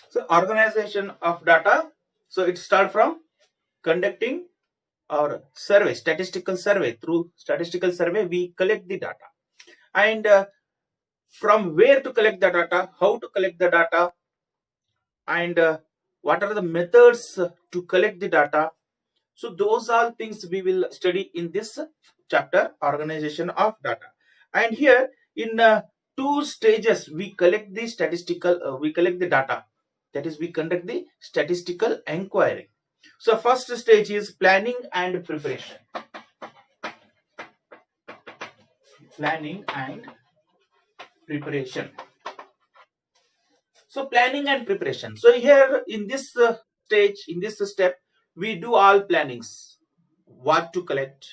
So organization of data. So it starts from conducting our survey, statistical survey. Through statistical survey, we collect the data, and from where to collect the data, how to collect the data, and what are the methods to collect the data. So those are things we will study in this chapter, organization of data. And here in two stages we collect the we collect the data. That is, we conduct the statistical inquiry. So first stage is planning and preparation. Planning and preparation. So planning and preparation. So here in this stage, in this step, we do all plannings. What to collect,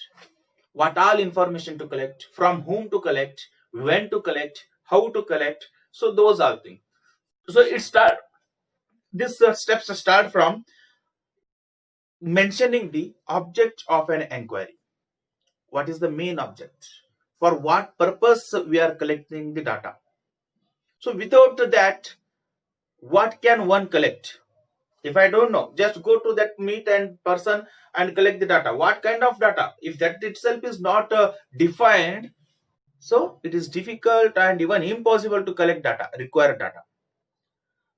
what all information to collect, from whom to collect, when to collect, how to collect. So those are things. So it start. This steps start from mentioning the object of an inquiry. What is the main object? For what purpose we are collecting the data? So without that, what can one collect? If I don't know, just go to that meet and person and collect the data. What kind of data? If that itself is not defined, so it is difficult and even impossible to collect data, required data.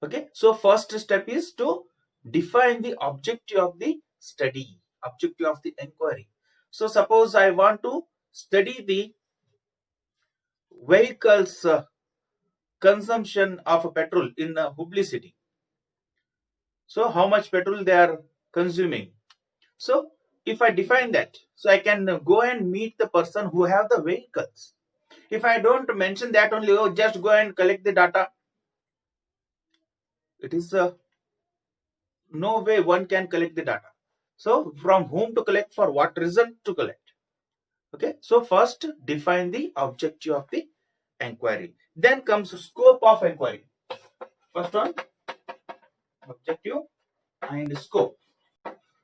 Okay, so first step is to define the objective of the study, objective of the inquiry. So suppose I want to study the vehicles consumption of petrol in Hubli city. So how much petrol they are consuming. So if I define that, so I can go and meet the person who have the vehicles. If I don't mention that only, oh, just go and collect the data, it is no way one can collect the data. So from whom to collect, for what reason to collect. Okay, so first define the objective of the inquiry. Then comes scope of inquiry. First one, objective and scope.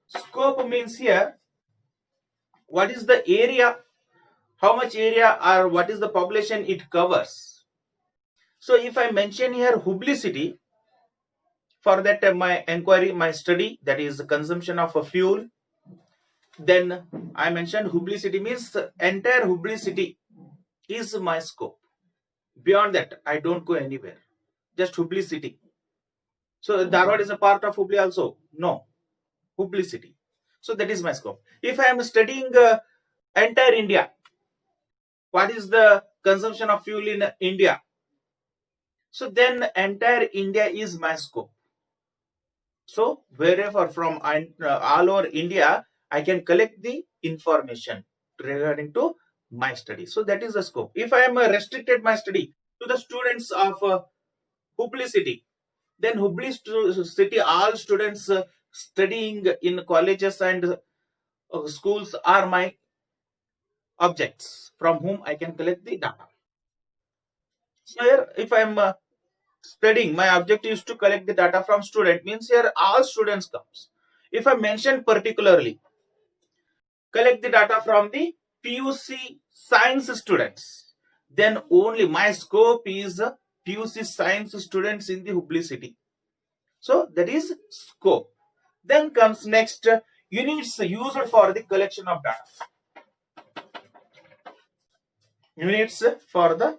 Scope means here, what is the area, how much area or what is the population it covers. So if I mention here Hubli city, for that my inquiry, my study, that is the consumption of a fuel, then I mentioned Hubli city means entire Hubli city is my scope. Beyond that, I don't go anywhere. Just Hubli city. So Dharwad is a part of Hubli also? No. Hubli city. So that is my scope. If I am studying entire India, what is the consumption of fuel in India? So then entire India is my scope. So wherever from all over India, I can collect the information regarding to my study. So that is the scope. If I am restricted my study to the students of Hubli city, then Hubli city, all students studying in colleges and schools are my objects from whom I can collect the data. So here, if I am studying, my objective is to collect the data from student, means here all students comes. If I mention particularly, collect the data from the PUC science students, then only my scope is PUC science students in the Hubli city. So that is scope. Then comes next units used for the collection of data. Units for the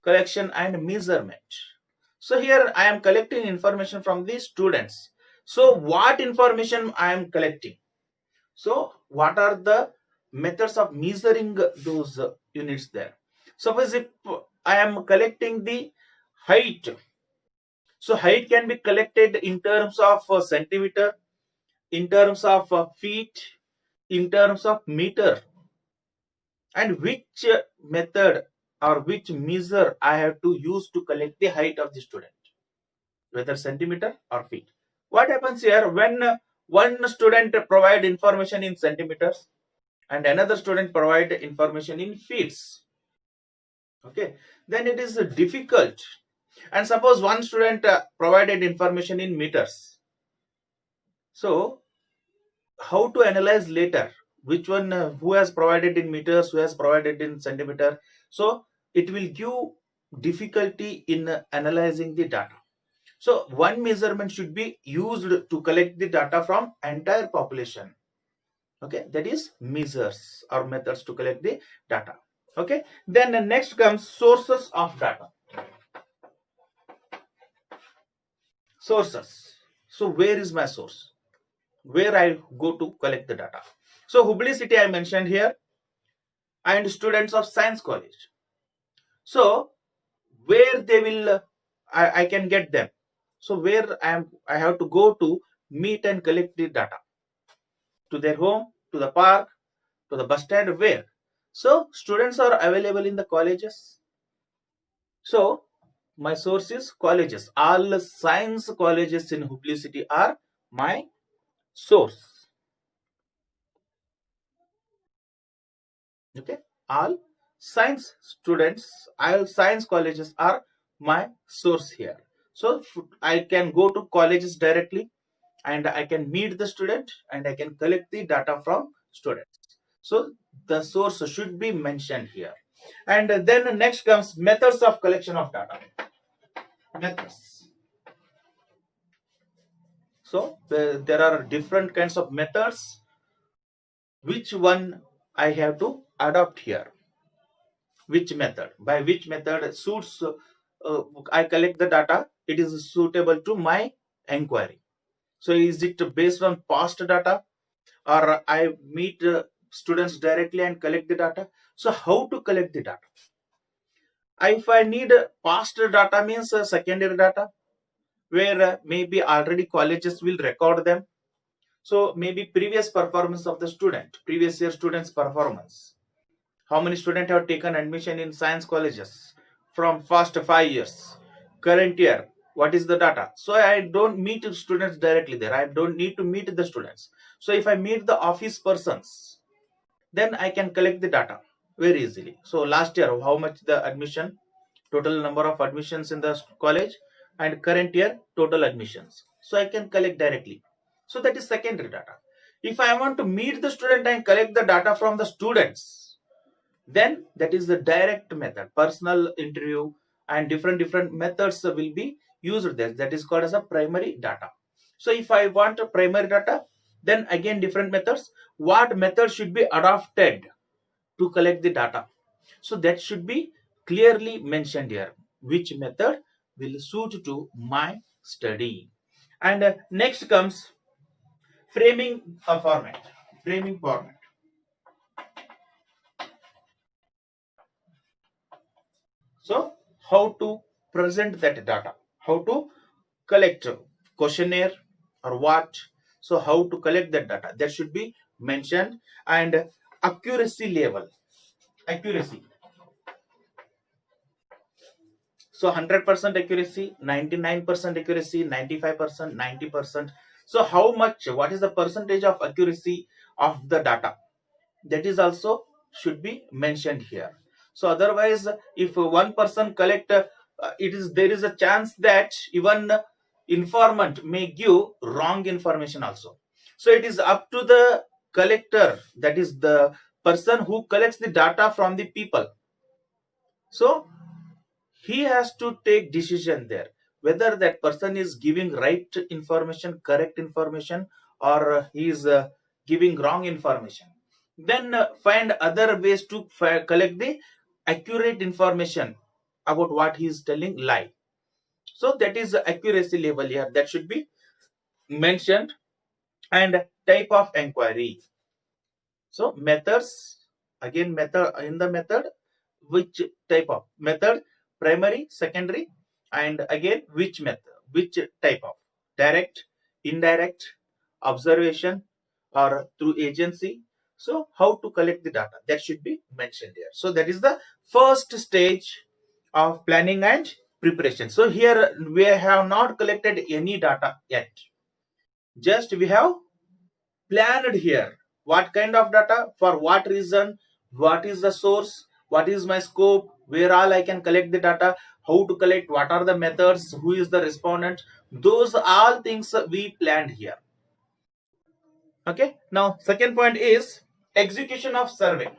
collection and measurement. So here I am collecting information from the students. So what information I am collecting? So what are the methods of measuring those units there? Suppose if I am collecting the height, so height can be collected in terms of centimeter, in terms of feet, in terms of meter, and which method or which measure I have to use to collect the height of the student, whether centimeter or feet. What happens here when one student provide information in centimeters and another student provide information in feet? Okay, then it is difficult. And suppose one student provided information in meters. So how to analyze later which one who has provided in meters, who has provided in centimeter? So it will give difficulty in analyzing the data. So one measurement should be used to collect the data from entire population. Okay, that is measures or methods to collect the data. Okay, then the next comes sources of data. Sources. So where is my source? Where I go to collect the data? So Hubli city I mentioned here, and students of science college. So where they will I can get them. So where I have to go to meet and collect the data? To their home, to the park, to the bus stand, where? So students are available in the colleges. So my source is colleges. All science colleges in Hubli city are my source. Okay, all science students, all science colleges are my source here. So I can go to colleges directly, and I can meet the student, and I can collect the data from students. So the source should be mentioned here. And then next comes methods of collection of data. Methods. So there are different kinds of methods. Which one I have to adopt here? Which method? By which method suits I collect the data? It is suitable to my inquiry. So is it based on past data, or I meet students directly and collect the data? So how to collect the data? If I need past data, means secondary data, where maybe already colleges will record them. So maybe previous performance of the student, previous year students performance. How many students have taken admission in science colleges from first 5 years? Current year, what is the data? So I don't meet students directly there. I don't need to meet the students. So if I meet the office persons, then I can collect the data very easily. So last year, how much the admission, total number of admissions in the college, and current year total admissions. So I can collect directly. So that is secondary data. If I want to meet the student and collect the data from the students, then that is the direct method. Personal interview and different methods will be used there. That is called as a primary data. So if I want a primary data, then again different methods. What method should be adopted to collect the data? So that should be clearly mentioned here. Which method will suit to my study? And next comes framing a format. Framing format. So how to present that data? How to collect questionnaire or what? So how to collect that data? That should be mentioned. And accuracy level. Accuracy. So 100% accuracy, 99% accuracy, 95%, 90%. So how much, what is the percentage of accuracy of the data? That is also should be mentioned here. So otherwise, if one person collect, there is a chance that even informant may give wrong information also. So it is up to the collector, that is the person who collects the data from the people. So he has to take decision there whether that person is giving right information, correct information, or he is giving wrong information. Then find other ways to collect the accurate information about what he is telling lie. So that is the accuracy level here that should be mentioned. And type of inquiry. So methods, again method, in the method, which type of method, primary, secondary, and again which method, which type of, direct, indirect, observation, or through agency. So how to collect the data, that should be mentioned here. So that is the first stage of planning and preparation. So here we have not collected any data yet, just we have planned here. What kind of data, for what reason, what is the source, what is my scope, where all I can collect the data, how to collect, what are the methods, who is the respondent, those all things we planned here. Okay, now second point is execution of survey.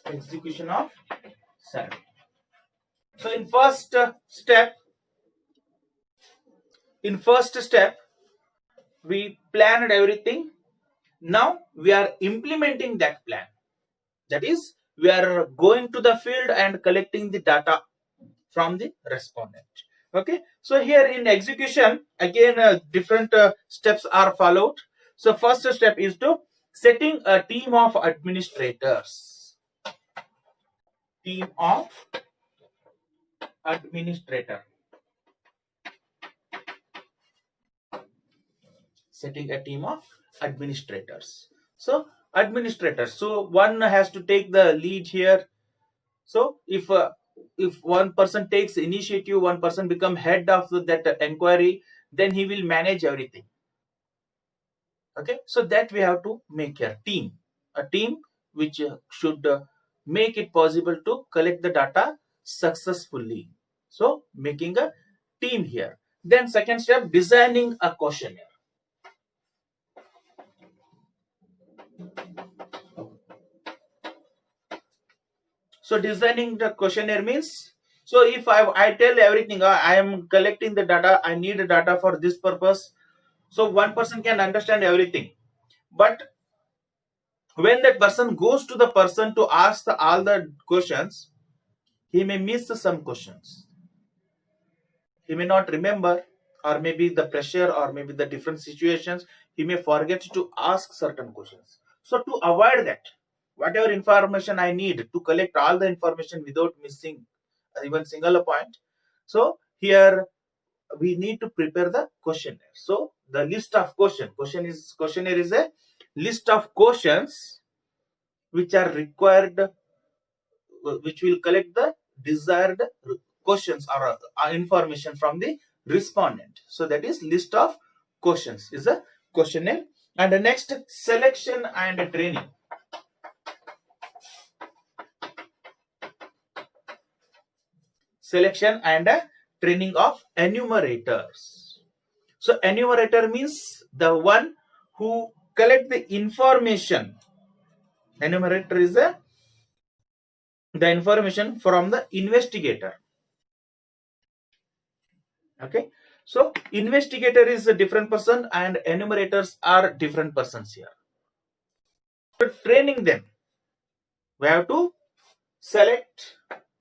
Execution of survey. So in first step, we planned everything. Now we are implementing that plan. That is, we are going to the field and collecting the data from the respondent. Okay, so here in execution, again, different steps are followed. So first step is to setting a team of administrators. Team of administrator. Setting a team of administrators. So administrators. So one has to take the lead here. So if one person takes initiative, one person become head of that inquiry, then he will manage everything. Okay, so that we have to make a team which should make it possible to collect the data successfully. So making a team here. Then second step, designing a questionnaire. So designing the questionnaire means, so if I tell everything, I am collecting the data, I need the data for this purpose. So one person can understand everything, but when that person goes to the person to ask all the questions, he may miss some questions. He may not remember, or maybe the pressure, or maybe the different situations, he may forget to ask certain questions. So to avoid that, whatever information I need to collect all the information without missing even single point, so here we need to prepare the questionnaire. So the list of questionnaire is a list of questions which are required, which will collect the desired questions or information from the respondent. So that is list of questions is a questionnaire. And the next, selection and training. Selection and training of enumerators. So enumerator means the one who collect the information. Enumerator is the information from the investigator. Okay, so investigator is a different person and enumerators are different persons here. For training them, we have to select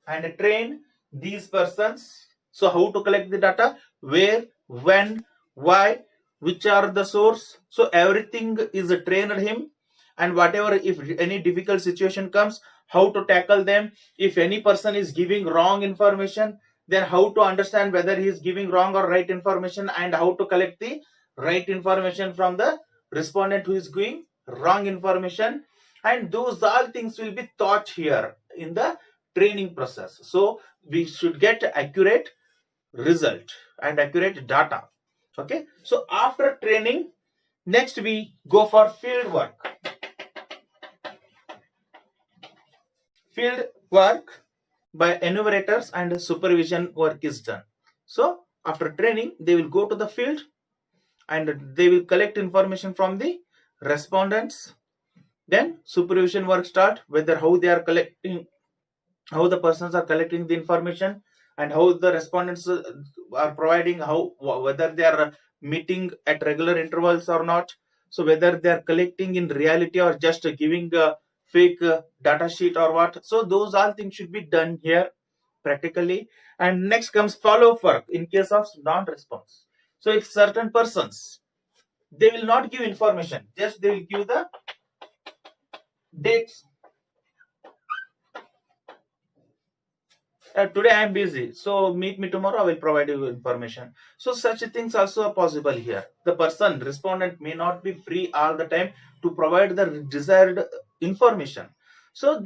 and train these persons. So how to collect the data, where, when, why, which are the source. So everything is trained him, and whatever, if any difficult situation comes, how to tackle them. If any person is giving wrong information, then how to understand whether he is giving wrong or right information, and how to collect the right information from the respondent who is giving wrong information. And those all things will be taught here in the training process. So we should get accurate result and accurate data. Okay, so after training, next we go for field work. Field work by enumerators and supervision work is done. So after training, they will go to the field and they will collect information from the respondents. Then supervision work start, whether how they are collecting, how the persons are collecting the information, and how the respondents are providing, how whether they are meeting at regular intervals or not. So whether they are collecting in reality or just giving a fake data sheet or what. So those all things should be done here practically. And next comes follow-up work in case of non-response. So if certain persons, they will not give information, just they will give the dates. Today I am busy, so meet me tomorrow, I will provide you information. So such things also are possible here. The person, respondent, may not be free all the time to provide the desired information. So